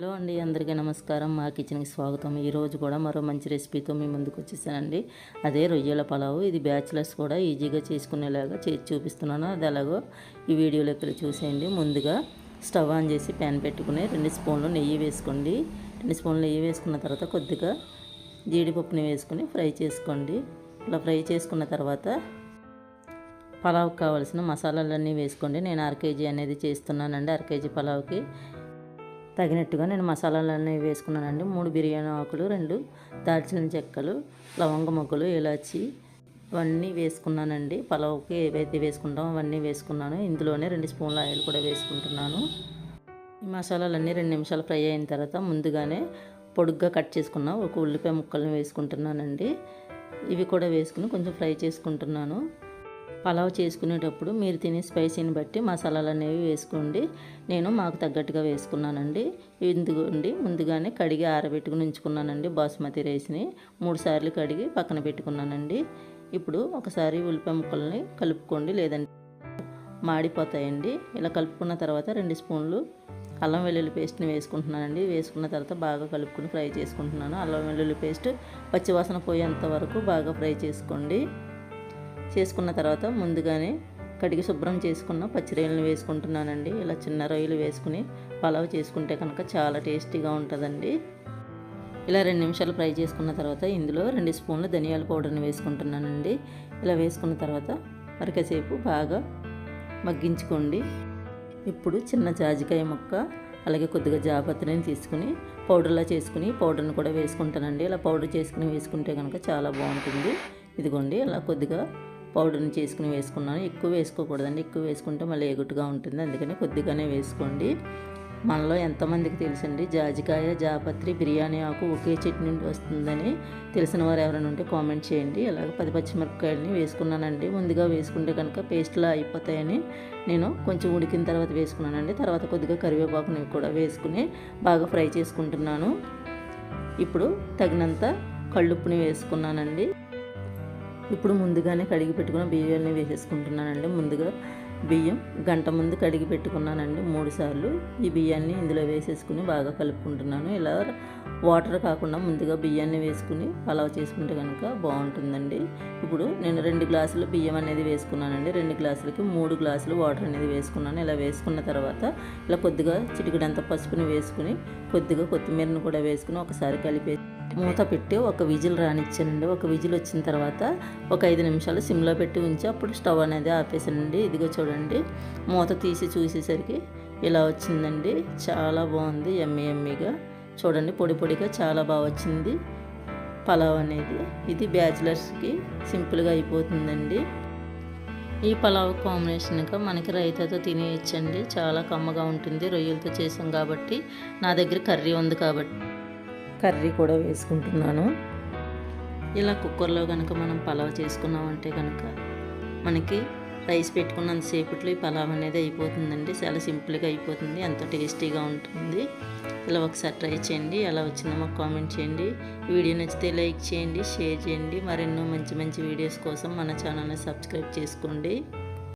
Hello అండి, అందరికీ నమస్కారం. మా కిచెన్కి స్వాగతం. ఈరోజు కూడా మరో మంచి రెసిపీతో మీ ముందుకు వచ్చేసానండి. అదే రొయ్యల పలావు. ఇది బ్యాచిలర్స్ కూడా ఈజీగా చేసుకునేలాగా చేసి చూపిస్తున్నాను. అది ఎలాగో ఈ వీడియోలో ఇక్కడ చూసేయండి. ముందుగా స్టవ్ ఆన్ చేసి ప్యాన్ పెట్టుకుని 2 స్పూన్లు నెయ్యి వేసుకోండి. 2 స్పూన్లు నెయ్యి వేసుకున్న తర్వాత కొద్దిగా జీడిపప్పుని వేసుకుని ఫ్రై చేసుకోండి. ఇలా ఫ్రై చేసుకున్న తర్వాత పలావుకి కావాల్సిన మసాలాలన్నీ వేసుకోండి. నేను 1/2 కేజీ అనేది చేస్తున్నానండి. 1/2 కేజీ పలావుకి తగినట్టుగా నేను మసాలాలన్నీ వేసుకున్నానండి. 3 బిర్యానీ ఆకులు, 2 దాల్చిన చెక్కలు, లవంగ మొగ్గలు, ఇలాచి ఇవన్నీ వేసుకున్నానండి. పలావుకి ఏవైతే వేసుకుంటామో అవన్నీ వేసుకున్నాను. ఇందులోనే 2 స్పూన్ల ఆయిల్ కూడా వేసుకుంటున్నాను. ఈ మసాలాలన్నీ 2 నిమిషాలు ఫ్రై అయిన తర్వాత ముందుగానే పొడుగ్గా కట్ చేసుకున్న ఒక ఉల్లిపాయ ముక్కల్ని వేసుకుంటున్నానండి. ఇవి కూడా వేసుకుని కొంచెం ఫ్రై చేసుకుంటున్నాను. పలావ్ చేసుకునేటప్పుడు మీరు తినే స్పైసీని బట్టి మసాలాలు అనేవి వేసుకోండి. నేను మాకు తగ్గట్టుగా వేసుకున్నానండి. ఇందుకోండి ముందుగానే కడిగి ఆరబెట్టుకుని ఉంచుకున్నానండి. బాస్మతి రైస్ని 3 సార్లు కడిగి పక్కన పెట్టుకున్నానండి. ఇప్పుడు ఒకసారి ఉల్లిపాయ ముక్కల్ని కలుపుకోండి, లేదంటే మాడిపోతాయండి. ఇలా కలుపుకున్న తర్వాత 2 స్పూన్లు అల్లం వెల్లుల్లి పేస్ట్ని వేసుకుంటున్నానండి. వేసుకున్న తర్వాత బాగా కలుపుకుని ఫ్రై చేసుకుంటున్నాను. అల్లం వెల్లుల్లి పేస్ట్ పచ్చివాసన పోయేంత వరకు బాగా ఫ్రై చేసుకోండి. చేసుకున్న తర్వాత ముందుగానే కడిగి శుభ్రం చేసుకున్న పచ్చి రొయ్యలను వేసుకుంటున్నానండి. ఇలా చిన్న రొయ్యలు వేసుకుని పలావ్ చేసుకుంటే కనుక చాలా టేస్టీగా ఉంటుందండి. ఇలా 2 నిమిషాలు ఫ్రై చేసుకున్న తర్వాత ఇందులో 2 స్పూన్లు ధనియాల పౌడర్ని వేసుకుంటున్నానండి. ఇలా వేసుకున్న తర్వాత మరికసేపు బాగా మగ్గించుకోండి. ఇప్పుడు చిన్న జాజికాయ ముక్క, అలాగే కొద్దిగా జాపత్రిని తీసుకుని పౌడర్లా చేసుకుని పౌడర్ని కూడా వేసుకుంటానండి. ఇలా పౌడర్ చేసుకుని వేసుకుంటే కనుక చాలా బాగుంటుంది. ఇదిగోండి అలా కొద్దిగా పౌడర్ని చేసుకుని వేసుకున్నాను. ఎక్కువ వేసుకోకూడదండి. ఎక్కువ వేసుకుంటే మళ్ళీ ఎగుటుగా ఉంటుంది. అందుకని కొద్దిగానే వేసుకోండి. మనలో ఎంతమందికి తెలుసండి జాజికాయ, జాపత్రి, బిర్యానీ ఆకు ఒకే చెట్టు నుండి వస్తుందని తెలిసిన వారు ఎవరైనా ఉంటే కామెంట్ చేయండి. అలాగే 10 పచ్చిమిరపకాయలని వేసుకున్నానండి. ముందుగా వేసుకుంటే కనుక పేస్ట్లా అయిపోతాయని నేను కొంచెం ఉడికిన తర్వాత వేసుకున్నానండి. తర్వాత కొద్దిగా కరివేపాకుని కూడా వేసుకుని బాగా ఫ్రై చేసుకుంటున్నాను. ఇప్పుడు తగినంత కళ్ళుప్పుని వేసుకున్నానండి. ఇప్పుడు ముందుగానే కడిగి పెట్టుకున్న బియ్యాన్ని వేసేసుకుంటున్నానండి. ముందుగా బియ్యం గంట ముందు కడిగి పెట్టుకున్నానండి 3 సార్లు. ఈ బియ్యాన్ని ఇందులో వేసేసుకుని బాగా కలుపుకుంటున్నాను. ఇలా వాటర్ కాకుండా ముందుగా బియ్యాన్ని వేసుకుని పలావ్ చేసుకుంటే కనుక బాగుంటుందండి. ఇప్పుడు నేను 2 గ్లాసులు బియ్యం అనేది వేసుకున్నానండి. 2 గ్లాసులకి 3 గ్లాసులు వాటర్ అనేది వేసుకున్నాను. ఇలా వేసుకున్న తర్వాత ఇలా కొద్దిగా చిటికెడంత పసుపుని వేసుకుని కొద్దిగా కొత్తిమీరను కూడా వేసుకుని ఒకసారి కలిపి మూత పెట్టి ఒక విజిల్ రానిచ్చానండి. ఒక విజిల్ వచ్చిన తర్వాత ఒక 5 నిమిషాలు సిమ్లో పెట్టి ఉంచి అప్పుడు స్టవ్ అనేది ఆపేసానండి. ఇదిగో చూడండి, మూత తీసి చూసేసరికి ఇలా వచ్చిందండి. చాలా బాగుంది, యమ్మీగా. చూడండి, పొడి పొడిగా చాలా బాగా వచ్చింది పలావ్ అనేది. ఇది బ్యాచిలర్స్కి సింపుల్గా అయిపోతుందండి. ఈ పలావ్ కాంబినేషన్గా మనకి రైతాతో తినేయచ్చండి. చాలా కమ్మగా ఉంటుంది. రొయ్యలతో చేసాం కాబట్టి, నా దగ్గర కర్రీ ఉంది కాబట్టి కర్రీ కూడా వేసుకుంటున్నాను. ఇలా కుక్కర్లో కనుక మనం పలావ్ చేసుకున్నామంటే కనుక మనకి రైస్ పెట్టుకున్నంతసేపట్లో ఈ పలావ్ అనేది అయిపోతుందండి. చాలా సింపుల్గా అయిపోతుంది, ఎంతో టేస్టీగా ఉంటుంది. ఇలా ఒకసారి ట్రై చేయండి. ఎలా వచ్చిందో మాకు కామెంట్ చేయండి. ఈ వీడియో నచ్చితే లైక్ చేయండి, షేర్ చేయండి. మరెన్నో మంచి మంచి వీడియోస్ కోసం మన ఛానల్ని సబ్స్క్రైబ్ చేసుకోండి.